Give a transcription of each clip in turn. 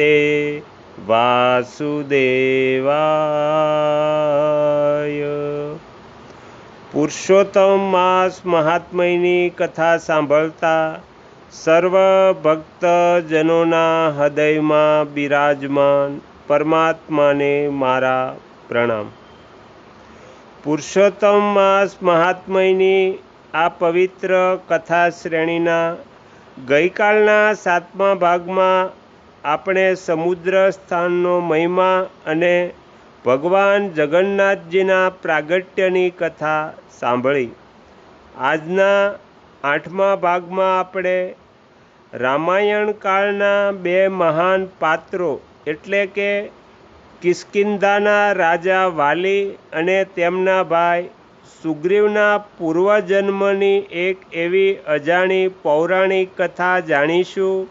તે વાસુદેવાય। પુરુષોત્તમ માસ મહાત્મ્યની કથા સાંભળતા સર્વ ભક્તજનોના હૃદયમાં બિરાજમાન પરમાત્માને મારા પ્રણામ। પુરુષોત્તમ માસ મહાત્મ્યની આ પવિત્ર કથા શ્રેણીના ગઈકાલના 7મા ભાગમાં આપણે સમુદ્ર સ્થાનનો મહિમા અને ભગવાન જગન્નાથજીના પ્રાગટ્યની કથા સાંભળી। આજના 8મા ભાગમાં આપણે રામાયણ કાળના 2 મહાન પાત્રો એટલે કે કિષ્કિંધાના રાજા વાલી અને તેમના ભાઈ સુગ્રીવના પૂર્વજન્મની એક એવી અજાણી પૌરાણિક કથા જાણીશું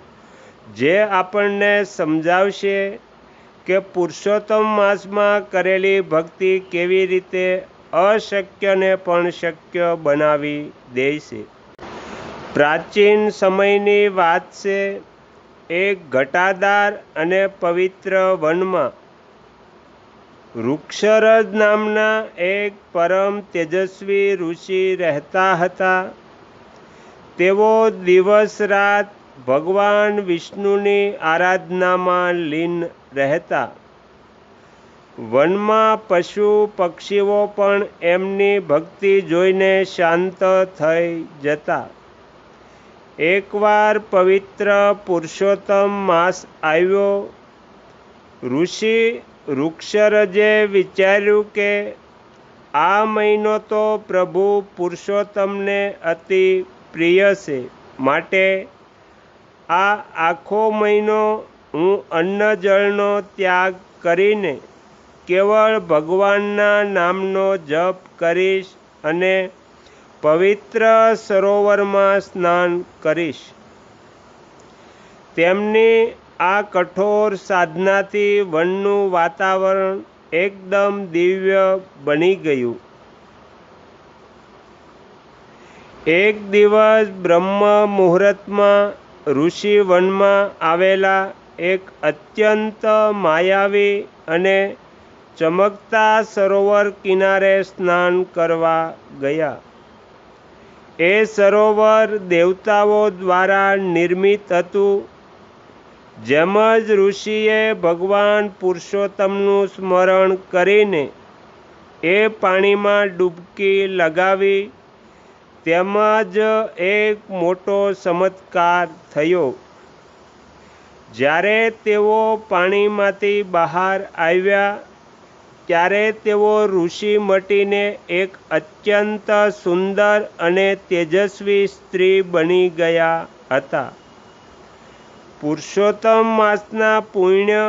જે આપણને સમજાવશે કે પુરુષોત્તમ માસમાં કરેલી ભક્તિ કેવી રીતે અશક્યને પણ શક્ય બનાવી દે છે। પ્રાચીન સમયની વાત છે। એક ઘટાદાર અને પવિત્ર વનમાં વૃક્ષરજ નામના એક પરમ તેજસ્વી ઋષિ રહેતા હતા। તેઓ દિવસ રાત ભગવાન વિષ્ણુની આરાધનામાં લીન રહેતા। વનમાં પશુ પક્ષીઓ પણ એમની ભક્તિ જોઈને શાંત થઈ જતા। એકવાર પવિત્ર પુરુષોત્તમ માસ આવ્યો। ઋષિ વૃક્ષરજે વિચાર્યું કે આ મહિનો તો પ્રભુ પુરુષોત્તમને અતિ પ્રિય છે, માટે આ આખો મહિનો હું અન્ન જળનો ત્યાગ કરીને કેવળ ભગવાનના નામનો જપ કરીશ અને પવિત્ર સરોવરમાં સ્નાન કરીશ। તેમની આ કઠોર સાધનાથી વનનું વાતાવરણ એકદમ દિવ્ય બની ગયું। એક દિવસ બ્રહ્મ મુહૂર્તમાં ઋષિ વનમાં આવેલા એક અત્યંત માયાવી અને ચમકતા સરોવર કિનારે સ્નાન કરવા ગયા। એ સરોવર દેવતાઓ દ્વારા નિર્મિત હતું। જેમ જ ઋષિએ ભગવાન પુરુષોત્તમનું સ્મરણ કરીને એ પાણીમાં ડૂબકી લગાવી તેમ જ એક મોટો ચમત્કાર થયો। જ્યારે તેઓ પાણીમાંથી બહાર આવ્યા ત્યારે તેઓ ઋષિ મટીને એક અત્યંત સુંદર અને તેજસ્વી સ્ત્રી બની ગયા હતા। પુરુષોત્તમ માસના પુણ્ય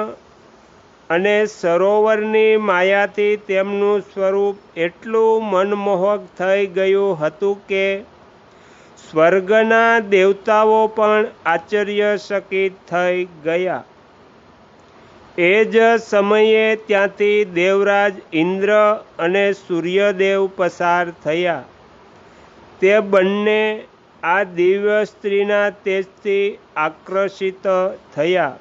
અને સરોવરની માયાથી તેમનું સ્વરૂપ એટલું મનમોહક થઈ ગયું હતું કે સ્વર્ગના દેવતાઓ પણ આશ્ચર્યચકિત થઈ ગયા। એ જ સમયે ત્યાંથી દેવરાજ ઇન્દ્ર અને સૂર્યદેવ પસાર થયા। તે બંને આ દિવ્ય સ્ત્રીના તેજથી આકર્ષિત થયા।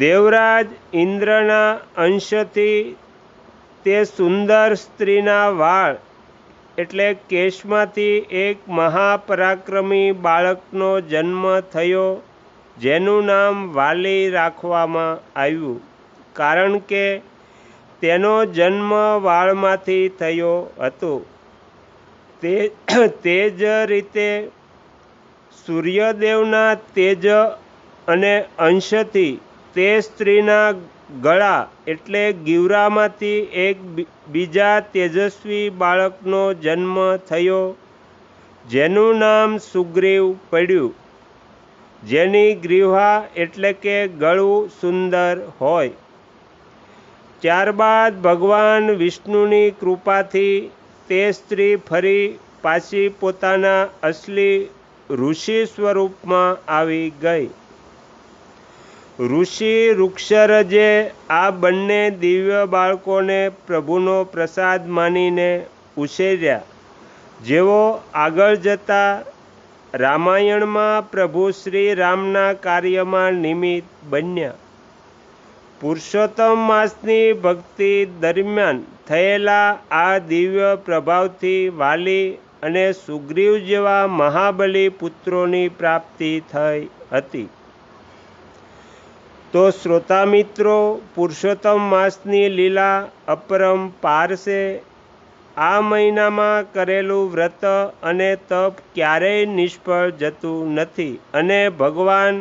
દેવરાજ ઇન્દ્રના અંશથી તે સુંદર સ્ત્રીના વાળ એટલે કેશમાંથી એક મહાપરાક્રમી બાળકનો જન્મ થયો, જેનું નામ વાલી રાખવામાં આવ્યું, કારણ કે તેનો જન્મ વાળમાંથી થયો હતો। તે જ રીતે સૂર્યદેવના તેજ અને અંશથી તે સ્ત્રીના ગળા એટલે ગીવરામાંથી એક બીજા તેજસ્વી બાળકનો જન્મ થયો, જેનું નામ સુગ્રીવ પડ્યું, જેની ગ્રીવા એટલે કે ગળું સુંદર હોય। ત્યારબાદ ભગવાન વિષ્ણુની કૃપાથી તે સ્ત્રી ફરી પાછી પોતાના અસલી ઋષિ સ્વરૂપમાં આવી ગઈ। ઋષિ વૃક્ષરજે આ બંને દિવ્ય બાળકોને પ્રભુનો પ્રસાદ માનીને ઉછેર્યા, જેઓ આગળ જતા રામાયણમાં પ્રભુ શ્રી રામના કાર્યમાં નિમિત્ત બન્યા. પુરુષોત્તમ માસની ભક્તિ દરમિયાન થયેલા આ દિવ્ય પ્રભાવથી વાલી અને સુગ્રીવ જેવા મહાબલી પુત્રોની પ્રાપ્તિ થઈ હતી. તો શ્રોતા મિત્રો, પુરુષોત્તમ માસની લીલા અપરંપાર છે. આ મહિનામાં કરેલું વ્રત અને તપ ક્યારેય નિષ્ફળ જતું નથી અને ભગવાન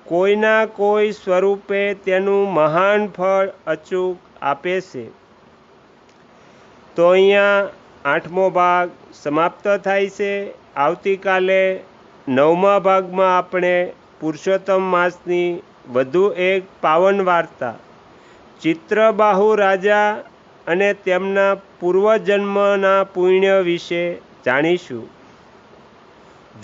કોઈના કોઈ સ્વરૂપે તેનું મહાન ફળ અચૂક આપે છે. તો અહીંયા 8મો ભાગ સમાપ્ત થાય છે. આવતીકાલે 9મા ભાગમાં આપણે પુરુષોત્તમ માસની વધુ એક પાવન વાર્તા ચિત્રબાહુ રાજા અને તેમના પૂર્વજન્મના પુણ્ય વિશે જાણીશું.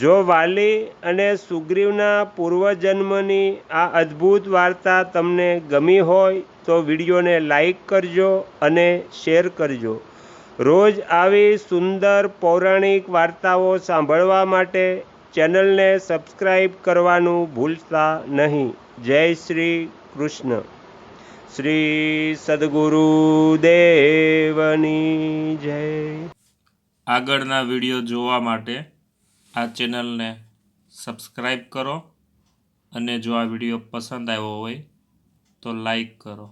જો વાલી અને સુગ્રીવના પૂર્વજન્મની આ અદ્ભુત વાર્તા તમને ગમી હોય તો વિડીયોને લાઈક કરજો અને શેર કરજો. રોજ આવી સુંદર પૌરાણિક વાર્તાઓ સાંભળવા માટે ચેનલને સબસ્ક્રાઈબ કરવાનું ભૂલતા નહીં. જય શ્રી કૃષ્ણ. શ્રી સદગુરુદેવની જય. આગળના વિડીયો જોવા માટે આ ચેનલને સબસ્ક્રાઈબ કરો અને જો આ વિડીયો પસંદ આવ્યો હોય તો લાઈક કરો.